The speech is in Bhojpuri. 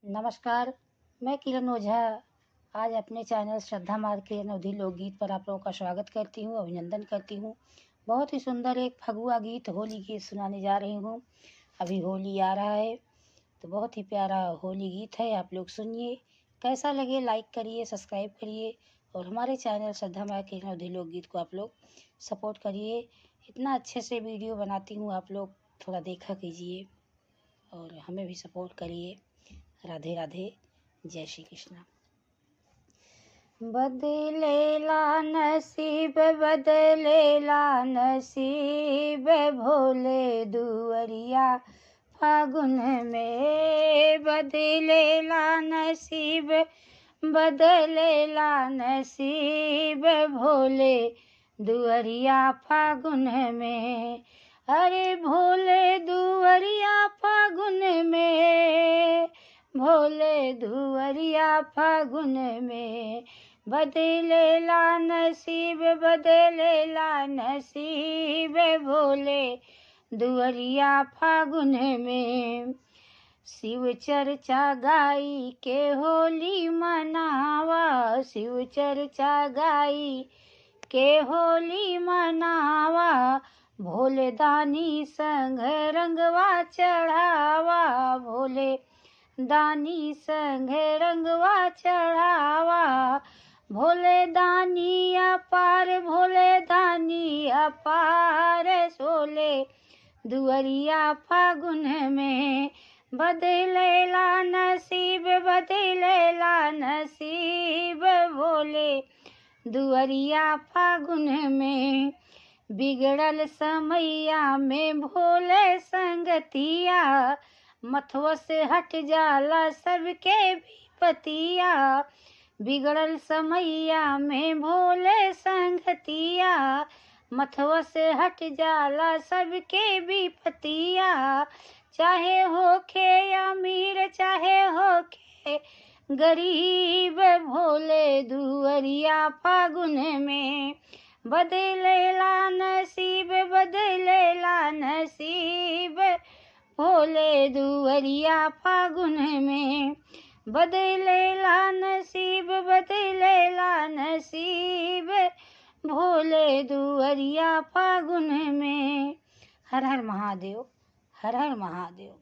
नमस्कार, मैं किरण ओझा आज अपने चैनल श्रद्धा मार्ग के अवधी लोकगीत पर आप लोगों का स्वागत करती हूँ, अभिनंदन करती हूँ। बहुत ही सुंदर एक फगुआ गीत, होली गीत सुनाने जा रही हूँ। अभी होली आ रहा है तो बहुत ही प्यारा होली गीत है, आप लोग सुनिए। कैसा लगे लाइक करिए, सब्सक्राइब करिए और हमारे चैनल श्रद्धा मार्ग के अवधी लोकगीत को आप लोग सपोर्ट करिए। इतना अच्छे से वीडियो बनाती हूँ, आप लोग थोड़ा देखा कीजिए और हमें भी सपोर्ट करिए। राधे राधे, जय श्री कृष्णा। बदलेला नसीब, बदलेला नसीब, भोले दुअरिया फागुन में। बदलेला नसीब, बदलेला नसीब, भोले दुअरिया फागुन में। अरे भोले दुअरिया फागुन में, भोले दुअरिया फागुन में। बदलेला नसीब, बदलेला नसीब, भोले दुअरिया फागुन में। शिव चर्चा गाई के होली मनावा, शिव चर्चा गाई के होली मनावा। भोले दानी संग रंगवा चढ़ावा, भोले दानी संग रंगवा चढ़ावा। भोले दानी अपार, भोले दानी अपार, सोले दुअरिया फागुन में। बदलेला नसीब, बदलेला नसीब, भोले दुअरिया फागुन में। बिगड़ल समैया में भोले संगतिया, मथवा से हट जाला सबके विपतिया। बिगड़ल समैया में भोले संगतिया, मथवा से हट जाला सबके विपतिया। चाहे होखे अमीर, चाहे होखे गरीब, भोले दुअरिया फागुन में। बदलेला नसीब, बदलेला नसीब, भोले दुअरिया फागुन में। बदलेला नसीब, बदलेला नसीब, भोले दुअरिया फागुन में। हर हर महादेव, हर हर महादेव।